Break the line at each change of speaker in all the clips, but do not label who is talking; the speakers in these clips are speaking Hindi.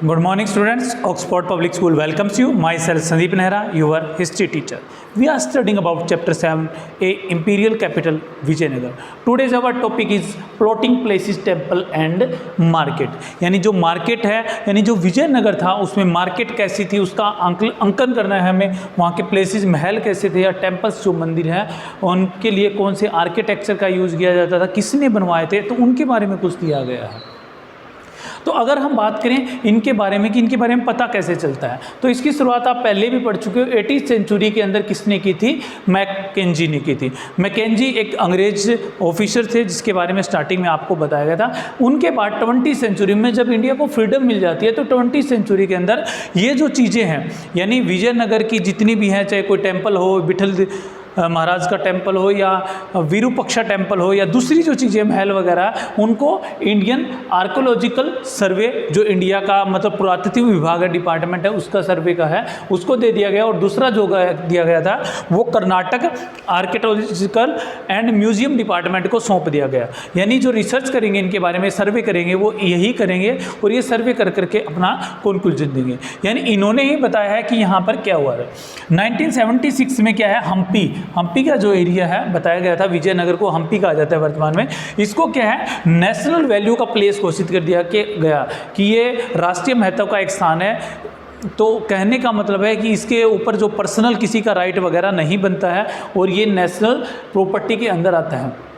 Good morning students, Oxford Public School welcomes you. Myself Sandeep Nehra, your history teacher. We are studying about chapter 7, a imperial capital Vijayanagar. Today's our topic is plotting places, temple and market. यानी जो मार्केट है, यानी जो विजयनगर था उसमें मार्केट कैसी थी उसका अंकन करना है हमें। वहाँ के प्लेसेस, महल कैसे थे या टेम्पल्स जो मंदिर हैं उनके लिए कौन से आर्किटेक्चर का यूज़ किया जाता था, किसने बनवाए थे, तो उनके बारे में कुछ दिया गया है। तो अगर हम बात करें इनके बारे में कि इनके बारे में पता कैसे चलता है, तो इसकी शुरुआत आप पहले भी पढ़ चुके हो। 18th सेंचुरी के अंदर किसने की थी? मैकेंजी ने की थी। मैकेंजी एक अंग्रेज ऑफिसर थे जिसके बारे में स्टार्टिंग में आपको बताया गया था। उनके बाद 20th सेंचुरी में जब इंडिया को फ्रीडम मिल जाती है तो 20th सेंचुरी के अंदर ये जो चीज़ें हैं, यानी विजयनगर की जितनी भी हैं, चाहे कोई टेम्पल हो, विठल महाराज का टेम्पल हो या विरूपक्षा टेम्पल हो या दूसरी जो चीज़ें महल वगैरह, उनको इंडियन आर्कोलॉजिकल सर्वे जो इंडिया का मतलब पुरातत्व विभाग है, डिपार्टमेंट है, उसका सर्वे का है, उसको दे दिया गया। और दूसरा जो दिया गया था वो Karnataka archaeological and museum department को सौंप दिया गया। यानी जो रिसर्च करेंगे इनके बारे में, सर्वे करेंगे, वो यही करेंगे और ये सर्वे कर करके अपना कंक्लूजन देंगे। यानी इन्होंने ही बताया है कि यहाँ पर क्या हुआ है। 1976 में क्या है, हम्पी का जो एरिया है बताया गया था, विजयनगर को हम्पी कहा जाता है वर्तमान में। इसको क्या है, नेशनल वैल्यू का प्लेस घोषित कर दिया गया कि ये राष्ट्रीय महत्व का एक स्थान है। तो कहने का मतलब है कि इसके ऊपर जो पर्सनल किसी का राइट वगैरह नहीं बनता है और ये नेशनल प्रॉपर्टी के अंदर आता है।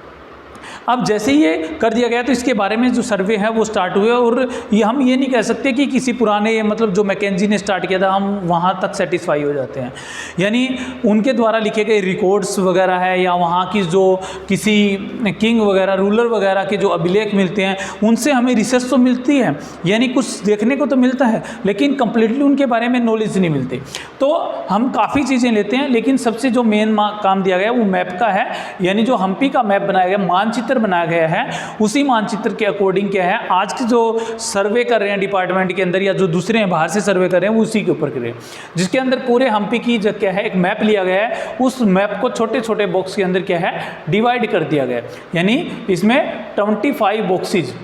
अब जैसे ही ये कर दिया गया तो इसके बारे में जो सर्वे है वो स्टार्ट हुए और ये हम ये नहीं कह सकते कि किसी पुराने मतलब जो मैकेंजी ने स्टार्ट किया था हम वहाँ तक सेटिस्फाई हो जाते हैं। यानी उनके द्वारा लिखे गए रिकॉर्ड्स वगैरह है या वहाँ की जो किसी किंग वगैरह, रूलर वगैरह के जो अभिलेख मिलते हैं उनसे हमें रिसर्च तो मिलती है, यानी कुछ देखने को तो मिलता है, लेकिन कंप्लीटली उनके बारे में नॉलेज नहीं मिलती। तो हम काफ़ी चीज़ें लेते हैं, लेकिन सबसे जो मेन काम दिया गया वो मैप का है। यानी जो हम्पी का मैप बनाया गया, मानचित्र बनाया गया है, उसी मानचित्र के अकॉर्डिंग क्या है आज के जो सर्वे कर रहे हैं डिपार्टमेंट के अंदर या जो दूसरे हैं बाहर से सर्वे कर रहे हैं वो उसी के ऊपर कर रहे हैं, जिसके अंदर पूरे हम्पी की जो क्या है एक मैप लिया गया है। उस मैप को छोटे छोटे बॉक्स के अंदर क्या है डिवाइड कर दिया गया है। यानी इसमें 25 बॉक्सेज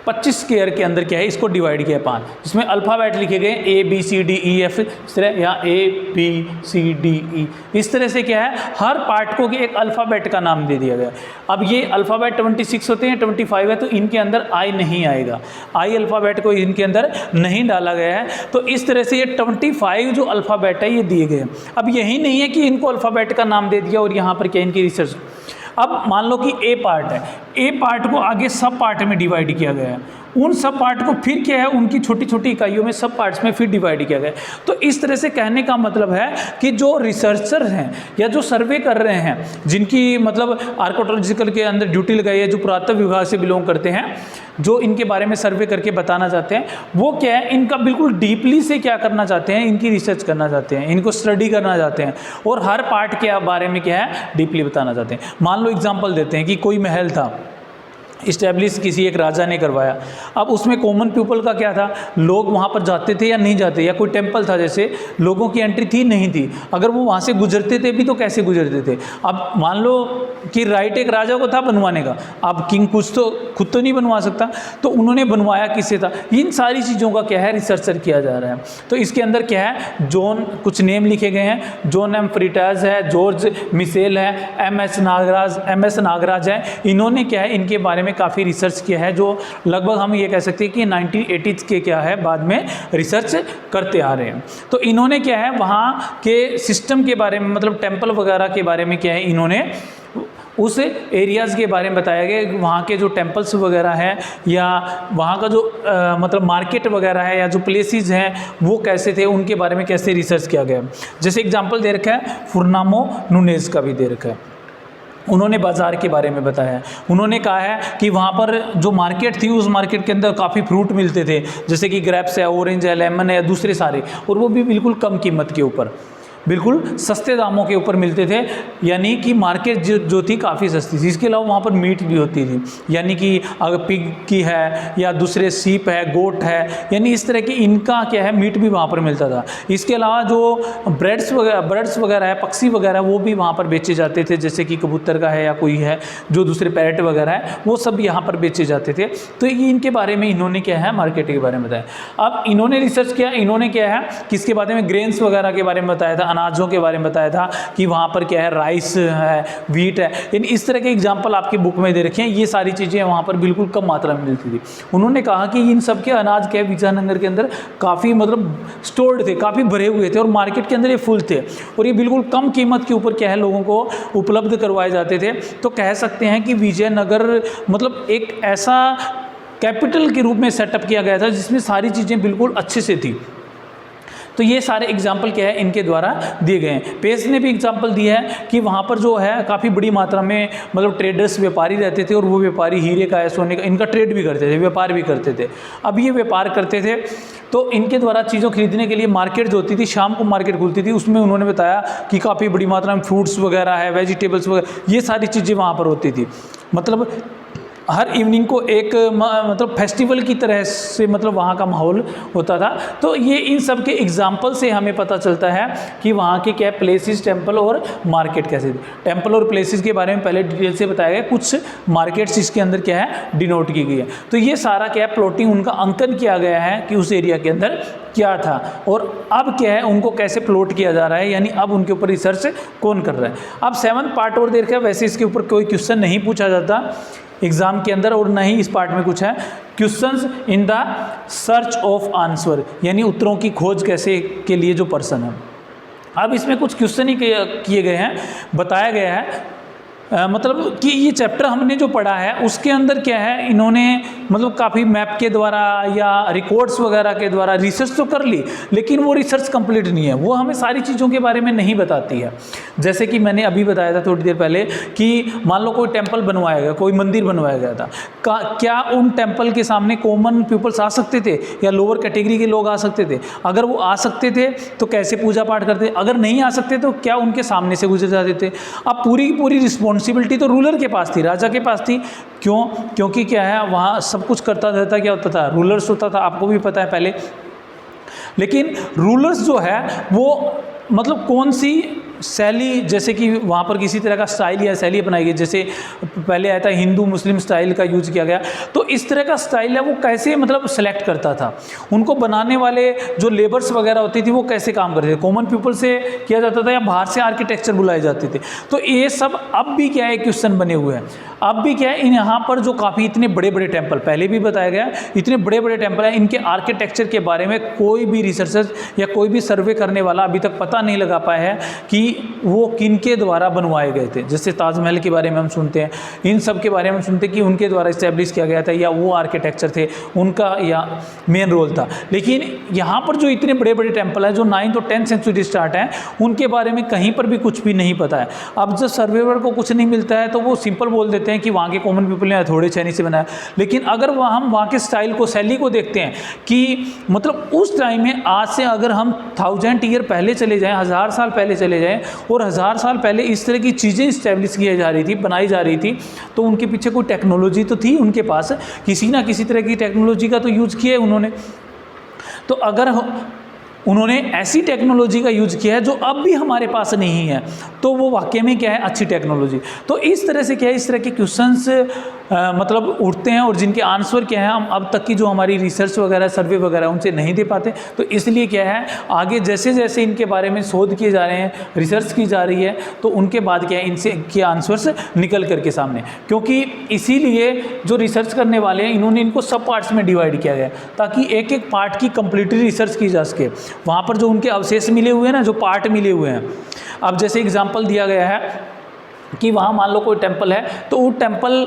25 स्क्वायर के अंदर क्या है इसको डिवाइड किया 5, जिसमें अल्फ़ाबेट लिखे गए ABCDEF इस तरह, या ABCDE इस तरह से क्या है हर पार्ट को एक अल्फ़ाबेट का नाम दे दिया गया। अब ये अल्फ़ाबेट 26 होते हैं, 25 है, तो इनके अंदर I नहीं आएगा, I अल्फ़ाबेट को इनके अंदर नहीं डाला गया है। तो इस तरह से ये 25 जो अल्फ़ाबेट है ये दिए गए हैं। अब यही नहीं है कि इनको अल्फ़ाबेट का नाम दे दिया और यहाँ पर क्या इनकी रिसर्च। अब मान लो कि ए पार्ट है, ए पार्ट को आगे सब पार्ट में डिवाइड किया गया है, उन सब पार्ट को फिर क्या है उनकी छोटी छोटी इकाइयों में सब पार्ट्स में फिर डिवाइड किया गया। तो इस तरह से कहने का मतलब है कि जो रिसर्चर हैं या जो सर्वे कर रहे हैं, जिनकी मतलब आर्कियोलॉजिकल के अंदर ड्यूटी लगाई है, जो पुरातत्व विभाग से बिलोंग करते हैं, जो इनके बारे में सर्वे करके बताना चाहते हैं, वो क्या है इनका बिल्कुल डीपली से क्या करना चाहते हैं, इनकी रिसर्च करना चाहते हैं, इनको स्टडी करना चाहते हैं और हर पार्ट के बारे में क्या है डीपली बताना चाहते हैं। मान लो एग्जाम्पल देते हैं कि कोई महल था, इस्टेब्लिश किसी एक राजा ने करवाया। अब उसमें कॉमन पीपल का क्या था, लोग वहाँ पर जाते थे या नहीं जाते, या कोई टेंपल था जैसे लोगों की एंट्री थी नहीं थी, अगर वो वहाँ से गुजरते थे भी तो कैसे गुजरते थे। अब मान लो कि राइट एक राजा को था बनवाने का, अब किंग कुछ तो खुद तो नहीं बनवा सकता, तो उन्होंने बनवाया किससे था। इन सारी चीज़ों का क्या है रिसर्चर किया जा रहा है। तो इसके अंदर क्या है जॉन, कुछ नेम लिखे गए हैं, जॉन एम फ्रीटाज है, जॉर्ज मिशेल है, MS नागराज है। इन्होंने क्या है इनके बारे में काफ़ी रिसर्च किया है, जो लगभग हम ये कह सकते हैं कि 1980s के क्या है बाद में रिसर्च करते आ रहे हैं। तो इन्होंने क्या है वहाँ के सिस्टम के बारे में, मतलब टेम्पल वगैरह के बारे में क्या है इन्होंने उस एरियाज़ के बारे में बताया गया, वहाँ के जो टेम्पल्स वगैरह हैं या वहाँ का जो मतलब मार्केट वगैरह है या जो प्लेसेस हैं वो कैसे थे, उनके बारे में कैसे रिसर्च किया गया। जैसे एग्जांपल दे रखा है फुरनामो नुनेज का भी दे रखा है, उन्होंने बाज़ार के बारे में बताया है। उन्होंने कहा है कि वहाँ पर जो मार्केट थी उस मार्केट के अंदर काफ़ी फ्रूट मिलते थे, जैसे कि ग्रेप्स है, ऑरेंज है, लेमन है, दूसरे सारे, और वो भी बिल्कुल कम कीमत के ऊपर। बिल्कुल सस्ते दामों के ऊपर मिलते थे, यानी कि मार्केट जो थी काफ़ी सस्ती थी। इसके अलावा वहाँ पर मीट भी होती थी, यानी कि अगर पिग की है या दूसरे सीप है, गोट है, यानी इस तरह की इनका क्या है मीट भी वहाँ पर मिलता था। इसके अलावा जो बर्ड्स वगैरह है, पक्षी वगैरह, वो भी वहाँ पर बेचे जाते थे, जैसे कि कबूतर का है या कोई है जो दूसरे पैरेट वगैरह है, वो सब यहाँ पर बेचे जाते थे। तो ये इनके बारे में इन्होंने क्या है मार्केट के बारे में बताया। अब इन्होंने रिसर्च किया, इन्होंने क्या है किसके बारे में, ग्रेन्स वगैरह के बारे में बताया था, अनाजों के बारे में बताया था कि वहाँ पर क्या है राइस है, व्हीट है, यानी इस तरह के एग्जाम्पल आपकी बुक में दे रखे हैं। ये सारी चीज़ें वहाँ पर बिल्कुल कम मात्रा में मिलती थी। उन्होंने कहा कि इन सब के अनाज क्या है विजयनगर के अंदर काफ़ी मतलब स्टोर्ड थे, काफ़ी भरे हुए थे और मार्केट के अंदर ये फुल थे और ये बिल्कुल कम कीमत के ऊपर क्या है लोगों को उपलब्ध करवाए जाते थे। तो कह सकते हैं कि विजयनगर मतलब एक ऐसा कैपिटल के रूप में सेटअप किया गया था जिसमें सारी चीज़ें बिल्कुल अच्छे से थी। तो ये सारे एग्जाम्पल क्या है इनके द्वारा दिए गए हैं। पेस ने भी एग्जाम्पल दिया है कि वहाँ पर जो है काफ़ी बड़ी मात्रा में मतलब ट्रेडर्स व्यापारी रहते थे और वो व्यापारी हीरे का है, सोने का, इनका ट्रेड भी करते थे, व्यापार भी करते थे। अब ये व्यापार करते थे तो इनके द्वारा चीज़ों खरीदने के लिए मार्केट जो होती थी, शाम को मार्केट खुलती थी, उसमें उन्होंने बताया कि काफ़ी बड़ी मात्रा में फ्रूट्स वगैरह है, वेजिटेबल्स वगैरह, ये सारी चीज़ें वहाँ पर होती थी। मतलब हर इवनिंग को एक मतलब फेस्टिवल की तरह से मतलब वहाँ का माहौल होता था। तो ये इन सब के एग्जाम्पल से हमें पता चलता है कि वहाँ के क्या प्लेसेस, टेम्पल और मार्केट कैसे थे। टेम्पल और प्लेसेस के बारे में पहले डिटेल से बताया गया, कुछ मार्केट्स इसके अंदर क्या है डिनोट की गई है। तो ये सारा क्या है प्लॉटिंग उनका अंकन किया गया है कि उस एरिया के अंदर क्या था और अब क्या है उनको कैसे प्लॉट किया जा रहा है, यानी अब उनके ऊपर रिसर्च कौन कर रहा है। अब 7th पार्ट और देखा, वैसे इसके ऊपर कोई क्वेश्चन नहीं पूछा जाता एग्जाम के अंदर और न ही इस पार्ट में कुछ है questions in the search of answer, यानी उत्तरों की खोज कैसे के लिए जो पर्सन है। अब इसमें कुछ क्वेश्चन ही किए गए हैं, बताया गया है मतलब कि ये चैप्टर हमने जो पढ़ा है उसके अंदर क्या है इन्होंने मतलब काफ़ी मैप के द्वारा या रिकॉर्ड्स वगैरह के द्वारा रिसर्च तो कर ली, लेकिन वो रिसर्च कंप्लीट नहीं है, वो हमें सारी चीज़ों के बारे में नहीं बताती है। जैसे कि मैंने अभी बताया था थोड़ी देर पहले कि मान लो कोई टेम्पल बनवाया गया, कोई मंदिर बनवाया गया था, क्या उन टेम्पल के सामने कॉमन पीपल्स आ सकते थे या लोअर कैटेगरी के लोग आ सकते थे? अगर वो आ सकते थे तो कैसे पूजा पाठ करते, अगर नहीं आ सकते तो क्या उनके सामने से गुजर जाते थे? अब पूरी की पूरी रिस्पॉन्सिबिलिटी तो रूलर के पास थी, राजा के पास थी। क्यों? क्योंकि क्या है वहाँ सब कुछ करता रहता क्या होता था, रूलर्स होता था, आपको भी पता है पहले। लेकिन रूलर्स जो है वो मतलब कौन सी शैली, जैसे कि वहाँ पर किसी तरह का स्टाइल या शैली अपनाई गई, जैसे पहले आया था हिंदू मुस्लिम स्टाइल का यूज किया गया, तो इस तरह का स्टाइल है वो कैसे मतलब सेलेक्ट करता था, उनको बनाने वाले जो लेबर्स वगैरह होती थी वो कैसे काम करते थे, कॉमन पीपल से किया जाता था या बाहर से आर्किटेक्चर बुलाए जाते थे। तो ये सब अब भी क्या है क्वेश्चन बने हुए हैं। अब भी क्या है इन यहाँ पर जो काफ़ी इतने बड़े बड़े टेम्पल, पहले भी बताया गया इतने बड़े बड़े टेम्पल हैं, इनके आर्किटेक्चर के बारे में कोई भी रिसर्चर या कोई भी सर्वे करने वाला अभी तक पता नहीं लगा पाया है कि वो किन के द्वारा बनवाए गए थे। जैसे ताजमहल के बारे में हम सुनते हैं, इन सब के बारे में सुनते हैं कि उनके द्वारा इस्टेब्लिश किया गया था या वो आर्किटेक्चर थे उनका या मेन रोल था। लेकिन यहाँ पर जो इतने बड़े बड़े टेम्पल हैं जो 9th और 10th सेंचुरी स्टार्ट हैं, उनके बारे में कहीं पर भी कुछ भी नहीं पता है। अब जब सर्वेवर को कुछ नहीं मिलता है तो वो सिंपल बोल देते हैं कि वहाँ के कॉमन पीपल ने थोड़े चैनी से बनाया। लेकिन अगर हम वहाँ के स्टाइल को, शैली को देखते हैं कि मतलब उस टाइम में आज से अगर हम 1000 ईयर पहले चले जाएं, 1000 साल पहले चले जाएं और 1000 साल पहले इस तरह की चीज़ें इस्टेब्लिश की जा रही थी, बनाई जा रही थी, तो उनके पीछे कोई टेक्नोलॉजी तो थी, उनके पास किसी ना किसी तरह की टेक्नोलॉजी का तो यूज़ किया है उन्होंने। तो अगर उन्होंने ऐसी टेक्नोलॉजी का यूज़ किया है जो अब भी हमारे पास नहीं है, तो वो वाकई में क्या है अच्छी टेक्नोलॉजी। तो इस तरह से क्या है, इस तरह के क्वेश्चंस मतलब उठते हैं और जिनके आंसर क्या है हम अब तक की जो हमारी रिसर्च वगैरह, सर्वे वगैरह उनसे नहीं दे पाते। तो इसलिए क्या है आगे जैसे जैसे इनके बारे में शोध किए जा रहे हैं, रिसर्च की जा रही है, तो उनके बाद क्या है इनसे के आंसर्स निकल करके सामने, क्योंकि इसीलिए जो रिसर्च करने वाले हैं इन्होंने इनको सब पार्ट्स में डिवाइड किया गया ताकि एक एक पार्ट की कंप्लीटली रिसर्च की जा सके। वहाँ पर जो उनके अवशेष मिले हुए हैं ना, जो पार्ट मिले हुए हैं, अब जैसे एग्जाम्पल दिया गया है कि वहाँ मान लो कोई टेम्पल है तो वो टेम्पल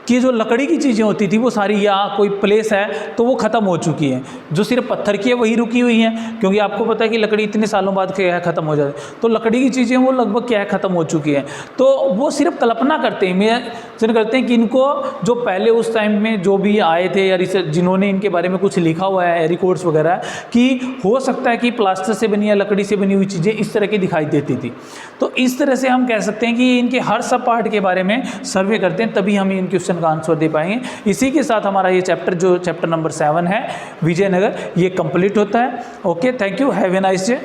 कि जो लकड़ी की चीज़ें होती थी वो सारी, या कोई प्लेस है तो वो ख़त्म हो चुकी है, जो सिर्फ पत्थर की है वही रुकी हुई हैं, क्योंकि आपको पता है कि लकड़ी इतने सालों बाद क्या है ख़त्म हो जाती है। तो लकड़ी की चीज़ें वो लगभग क्या है ख़त्म हो चुकी हैं। तो वो सिर्फ कल्पना करते हैं, इमेजिन करते हैं कि इनको जो पहले उस टाइम में जो भी आए थे या जिन्होंने इनके बारे में कुछ लिखा हुआ है रिकॉर्ड्स वगैरह, कि हो सकता है कि प्लास्टर से बनी या लकड़ी से बनी हुई चीज़ें इस तरह की दिखाई देती थी। तो इस तरह से हम कह सकते हैं कि इनके हर सब पार्ट के बारे में सर्वे करते हैं, तभी हम इन क्वेश्चन का आंसर दे पाएंगे। इसी के साथ हमारा ये चैप्टर, जो चैप्टर नंबर 7 है विजयनगर, ये कंप्लीट होता है। Okay, thank you, have a nice day.